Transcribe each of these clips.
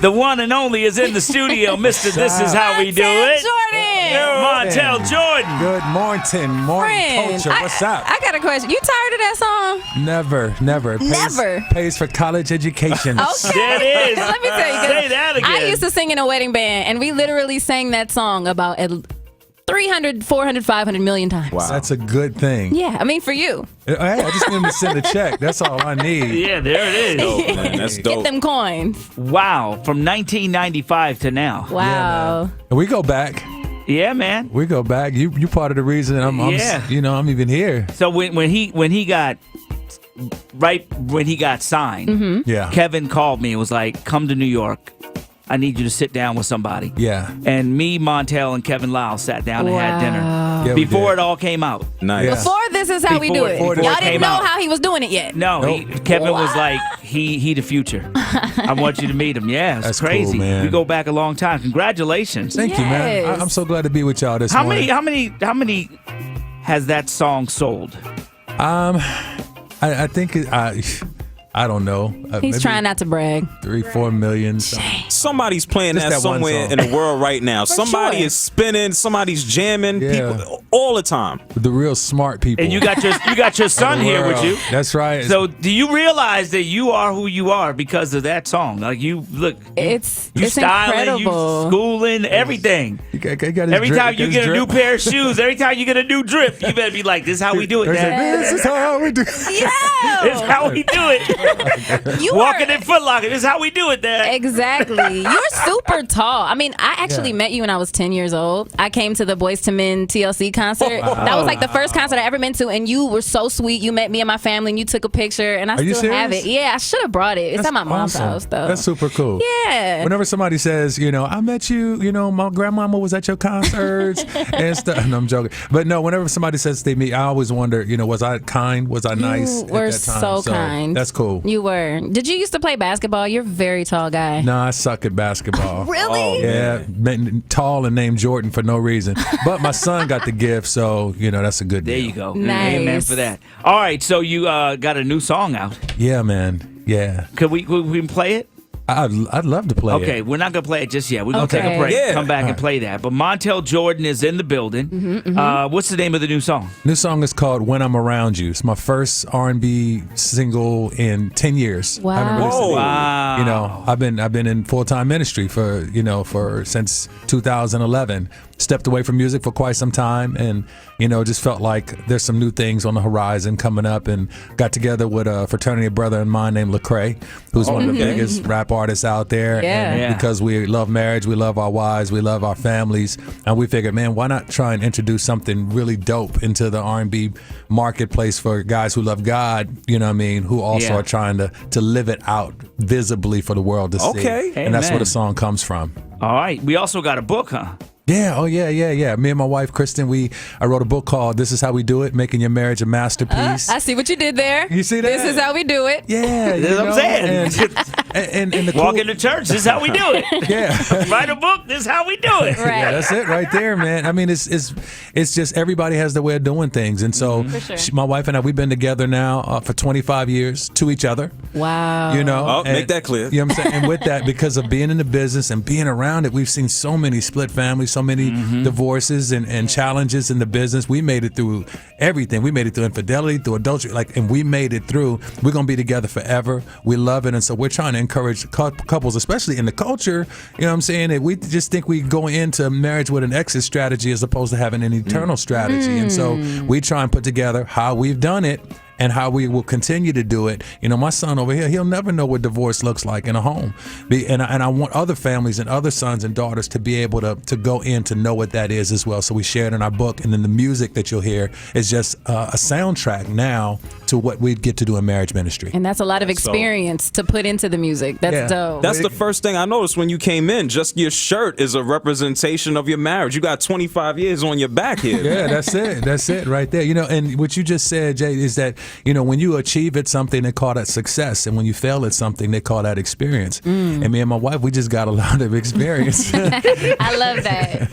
The one and only is in the studio, Mr. This Is How We Do It. Jordan. Montell Jordan. Good morning, culture. What's up? I got a question. You tired of that song? Never. It pays for college education. Okay. There it is. Let me tell you. 'Cause Say that again. I used to sing in a wedding band, and we literally sang that song about 300, 400, 500 million times. Wow. That's a good thing. Yeah, I mean for you. Hey, I just need him to send a check. That's all I need. Yeah, there it is. Dope, man. That's dope. Get them coins. Wow, from 1995 to now. Wow. Yeah, man. We go back. Yeah, man. We go back. You part of the reason I'm even here. So when he got signed, Mm-hmm. Yeah. Kevin called me and was like, "Come to New York. I need you to sit down with somebody." Yeah. And me, Montell, and Kevin Lyle sat down and had dinner Yeah, we before did. it all came out. Nice. Yeah. Before This Is How We Do It. Before Y'all it didn't came know out. how he was doing it yet. No, Nope. Kevin was like, he the future. I want you to meet him. Yeah, it's That's crazy. cool, man. We go back a long time. Congratulations. Thank you, man. Yes. I'm so glad to be with y'all this How morning. many has that song sold? I think I don't know. He's Maybe trying not to brag. 3-4 million. Somebody's playing Just that that one somewhere song. in the world right now. Somebody sure. is spinning. Somebody's jamming. Yeah. People all the time. The real smart people. And you got your son here with you. That's right. So do you realize that you are who you are because of that song? Like you look, It's styling, incredible. you schooling, everything. He got his Every drip, time you his get a drip. new pair of shoes, every time you get a new drip, you better be like, "This is how we do it, They say, Dad. This is how we do it. Yeah. This is how we do it." You Walking are- in Foot Locker, this is how we do it, Dad. Exactly. You're super tall. I mean, I actually met you when I was 10 years old. I came to the Boyz II Men TLC concert. That was like the first concert I ever been to, and you were so sweet. You met me and my family, and you took a picture, and I Are you still have it. serious? Yeah, I should have brought it. It's That's at my mom's awesome. house, though. That's super cool. Yeah. Whenever somebody says, I met you, my grandmama was at your concerts and stuff. No, I'm joking. But no, whenever somebody says they meet, I always wonder, was I kind? Was I nice You at were that time? so kind. That's cool. You were. Did you used to play basketball? You're a very tall guy. No, I suck at basketball. Really? Yeah, tall and named Jordan for no reason. But my son got the gift, so that's a good deal. There you go. Nice. Amen for that. All right, so you got a new song out. Yeah, man. Yeah, Could we play it? I'd love to play Okay, it. we're not gonna play it just yet. We're gonna Okay. take a break, Yeah. come back and play that. But Montell Jordan is in the building. What's the name of the new song? New song is called "When I'm Around You." It's my first R&B single in 10 years. Wow. I haven't released it. Wow. I've been in full-time ministry for since 2011. Stepped away from music for quite some time, and just felt like there's some new things on the horizon coming up, and got together with a fraternity brother of mine named Lecrae, who's one of the biggest rap artists out there. Yeah. And Yeah. because we love marriage, we love our wives, we love our families, and we figured, man, why not try and introduce something really dope into the R&B marketplace for guys who love God, who also Yeah. are trying to live it out visibly for the world to see. Okay. And that's where Amen. the song comes from. All right. We also got a book, huh? Yeah, oh yeah. Me and my wife Kristen, I wrote a book called "This Is How We Do It: Making Your Marriage a Masterpiece." I see what you did there. You see that? This is how we do it. Yeah, That's what I'm saying. And the Walk cool, into church. This is how we do it. yeah. Write a book. This is how we do it. Right. Yeah, that's it right there, man. I mean, it's just everybody has their way of doing things, and so For sure. my wife and I, we've been together now for 25 years to each other. Wow. Oh, and- make that clear. You know what I'm saying? And with that, because of being in the business and being around it, we've seen so many split families, so many divorces and challenges in the business. We made it through everything. We made it through infidelity, through adultery, and we made it through. We're gonna be together forever. We love it, and so we're trying to encourage couples, especially in the culture. You know what I'm saying? That we just think we go into marriage with an exit strategy as opposed to having an eternal strategy, and so we try and put together how we've done it and how we will continue to do it. My son over here, he'll never know what divorce looks like in a home. And I want other families and other sons and daughters to be able to go in to know what that is as well. So we share it in our book, and then the music that you'll hear is just a soundtrack now to what we get to do in marriage ministry. And that's a lot of experience to put into the music. That's Yeah. dope. That's the first thing I noticed when you came in. Just your shirt is a representation of your marriage. You got 25 years on your back here. Yeah, that's it. That's it right there. And what you just said, Jay, is that, when you achieve at something, they call that success. And when you fail at something, they call that experience. And me and my wife, we just got a lot of experience. I love that.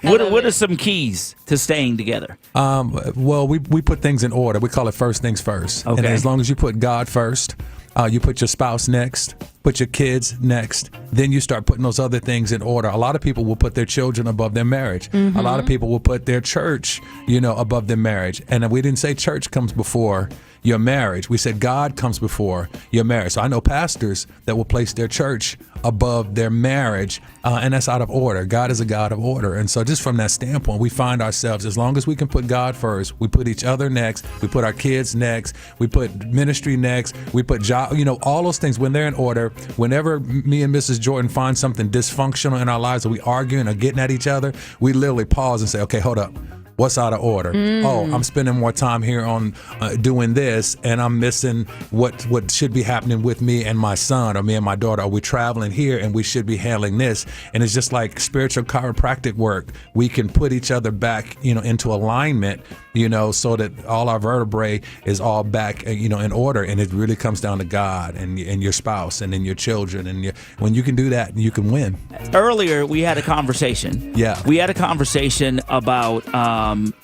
What are some keys to staying together? Well, we put things in order. We call it first things first. Okay. And as long as you put God first, you put your spouse next, put your kids next, then you start putting those other things in order. A lot of people will put their children above their marriage. A lot of people will put their church, above their marriage. And we didn't say church comes before your marriage. We said God comes before your marriage. So I know pastors that will place their church above their marriage, and that's out of order. God is a God of order. And so just from that standpoint, we find ourselves, as long as we can put God first, we put each other next, we put our kids next, we put ministry next, we put job, all those things, when they're in order. Whenever me and Mrs. Jordan find something dysfunctional in our lives, or we arguing or getting at each other, we literally pause and say, okay, hold up. What's out of order? Oh, I'm spending more time here on doing this, and I'm missing what should be happening with me and my son, or me and my daughter. Are we traveling here, and we should be handling this? And it's just like spiritual chiropractic work. We can put each other back, into alignment, so that all our vertebrae is all back, in order. And it really comes down to God and your spouse and then your children. And when you can do that, you can win. Earlier, we had a conversation. Yeah. We had a conversation about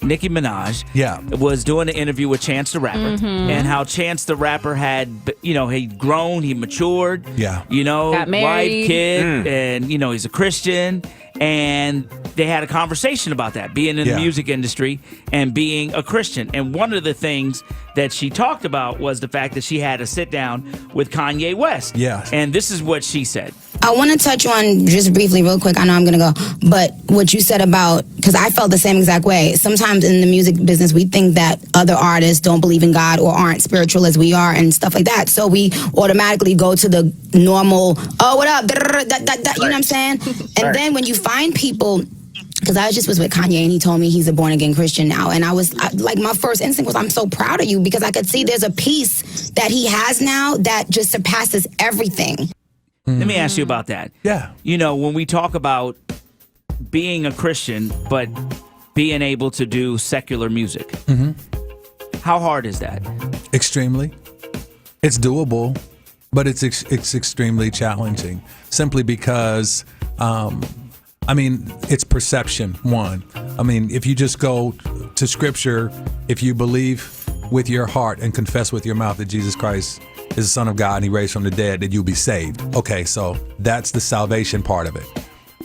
Nicki Minaj. Yeah. Was doing an interview with Chance the Rapper, and how Chance the Rapper had, he'd grown, he matured. Yeah. Got married. Wife, kid, and, he's a Christian. And they had a conversation about that, being in the music industry and being a Christian. And one of the things that she talked about was the fact that she had a sit down with Kanye West. Yeah. And this is what she said. I want to touch on, just briefly, real quick, I know I'm going to go, but what you said about, because I felt the same exact way. Sometimes in the music business, we think that other artists don't believe in God or aren't spiritual as we are and stuff like that. So we automatically go to the normal, oh, what up, you know what I'm saying? And then when you find people, because I was with Kanye, and he told me he's a born-again Christian now. And my first instinct was, I'm so proud of you, because I could see there's a peace that he has now that just surpasses everything. Let me ask you about that. Yeah. When we talk about being a Christian, but being able to do secular music, how hard is that? Extremely. It's doable, but it's extremely challenging, simply because, it's perception, one. If you just go to Scripture, if you believe with your heart and confess with your mouth that Jesus Christ is the Son of God and he raised from the dead, that you'll be saved. Okay, so that's the salvation part of it.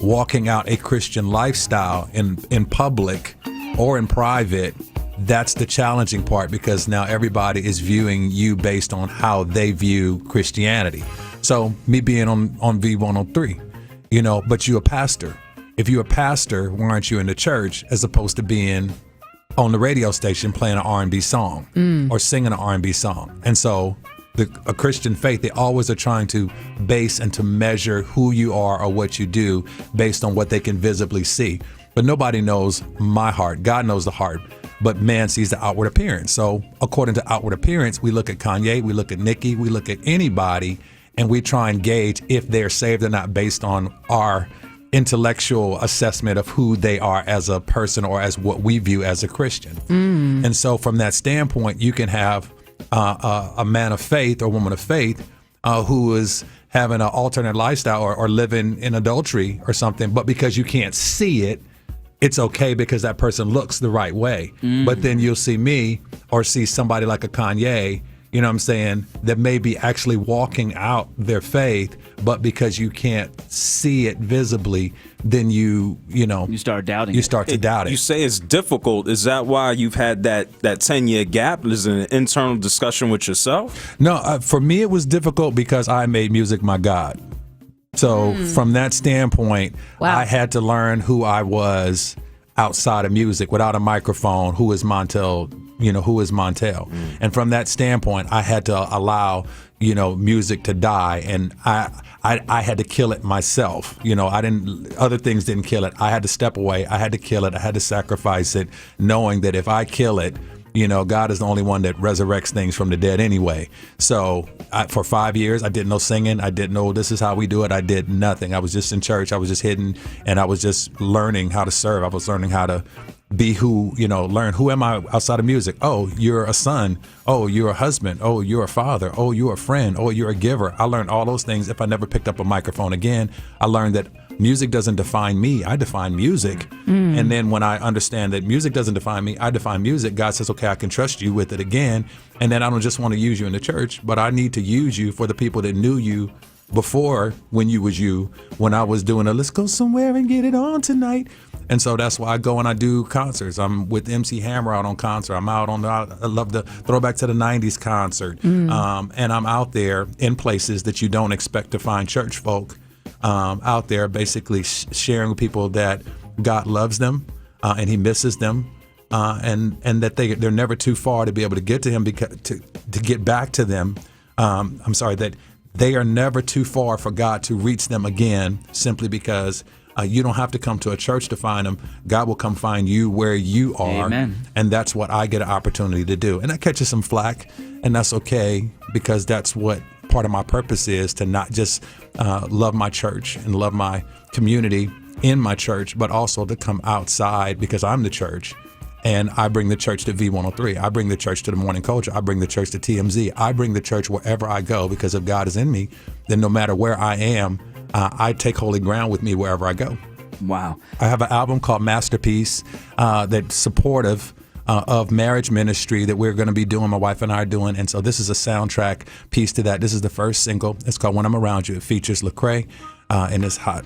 Walking out a Christian lifestyle in public or in private, that's the challenging part, because now everybody is viewing you based on how they view Christianity. So me being on V103, but you're a pastor. If you're a pastor, why aren't you in the church as opposed to being on the radio station playing an R&B song or singing an R&B song? And so a Christian faith, they always are trying to base and to measure who you are or what you do based on what they can visibly see. But nobody knows my heart. God knows the heart, but man sees the outward appearance. So according to outward appearance, we look at Kanye, we look at Nicki, we look at anybody, and we try and gauge if they're saved or not based on our intellectual assessment of who they are as a person or as what we view as a Christian. And so from that standpoint, you can have a man of faith or woman of faith who is having an alternate lifestyle or living in adultery or something, but because you can't see it, it's okay because that person looks the right way. But then you'll see me or see somebody like a Kanye, you know what I'm saying, that may be actually walking out their faith, but because you can't see it visibly, then you start doubting. You start to doubt it. You say it's difficult. Is that why you've had that 10-year gap? Is it an internal discussion with yourself? No, for me it was difficult because I made music my God. So from that standpoint, I had to learn who I was outside of music, without a microphone. Who is Montell? Who is Montell? And from that standpoint, I had to allow, music to die, and I had to kill it myself. Other things didn't kill it. I had to step away. I had to kill it. I had to sacrifice it, knowing that if I kill it, God is the only one that resurrects things from the dead anyway. So for 5 years, I didn't know singing. I didn't know this is how we do it. I did nothing. I was just in church. I was just hidden, and I was just learning how to serve. I was learning how to be learn who am I outside of music. Oh, you're a son. Oh, you're a husband. Oh, you're a father. Oh, you're a friend. Oh, you're a giver. I learned all those things. If I never picked up a microphone again, I learned that music doesn't define me. I define music. And then when I understand that music doesn't define me, I define music, God says, okay, I can trust you with it again. And then I don't just want to use you in the church, but I need to use you for the people that knew you before when you was you, when I was doing a let's go somewhere and get it on tonight. And so that's why I go and I do concerts. I'm with MC Hammer out on concert. I'm out on I love the Throwback to the 90s concert. And I'm out there in places that you don't expect to find church folk out there, basically sharing with people that God loves them and he misses them. And that they're never too far to be able to get to him, because to get back to them. That they are never too far for God to reach them again, simply because you don't have to come to a church to find them. God will come find you where you are. Amen. And that's what I get an opportunity to do. And that catches some flack, and that's okay, because that's what part of my purpose is, to not just love my church and love my community in my church, but also to come outside, because I'm the church. And I bring the church to V103. I bring the church to the Morning Culture. I bring the church to TMZ. I bring the church wherever I go, because if God is in me, then no matter where I am, I take holy ground with me wherever I go. Wow. I have an album called Masterpiece that's supportive of marriage ministry that we're going to be doing, my wife and I are doing. And so this is a soundtrack piece to that. This is the first single. It's called When I'm Around You. It features Lecrae, and it's hot.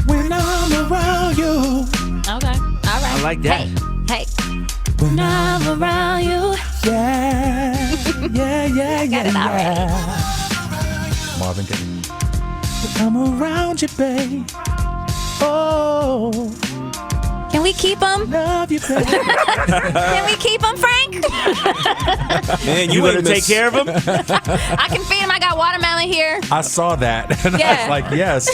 When I'm around you. Okay. All right. I like that. Hey. When I'm around you. Yeah. Got it already. Marvin Gaye. I'm around you, babe. Oh, Can we keep him? love you, babe. Can we keep him, Frank? Man, You ain't gonna take care of him? I can feed him. I got watermelon here. I saw that, and I Yeah. was like, yes.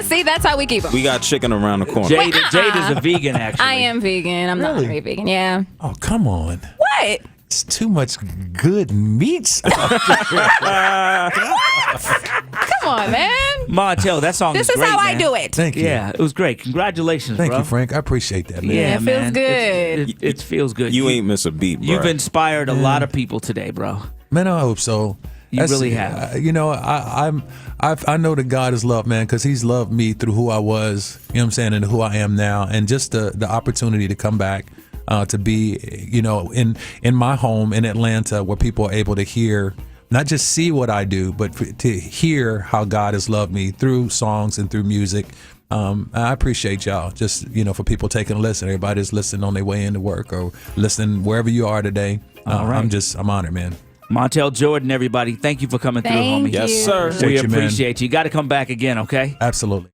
See, that's how we keep him. We got chicken around the corner. Jade is a vegan, actually. I am vegan. I'm not Really? very vegan. Yeah. Oh, come on. What? It's too much good meats. Come on, man. Montell, that song This is is great, how I man. do it. Thank you. Yeah, it was great. Congratulations, Thank bro. you, Frank. I appreciate that, man. Yeah, it feels man. good. It feels good. You ain't miss a beat, bro. You've inspired a lot of people today, bro. Man, I hope so. You really have. I know that God is love, man, because he's loved me through who I was, you know what I'm saying, and who I am now. And just the opportunity to come back, to be, in my home in Atlanta, where people are able to hear, not just see what I do, but to hear how God has loved me through songs and through music. I appreciate y'all, just, for people taking a listen. Everybody's listening on their way into work or listening wherever you are today. All right. I'm honored, man. Montell Jordan, everybody, thank you for coming through, homie. Thank Yes, you. sir. We Appreciate you, man. appreciate you. You got to come back again, okay? Absolutely.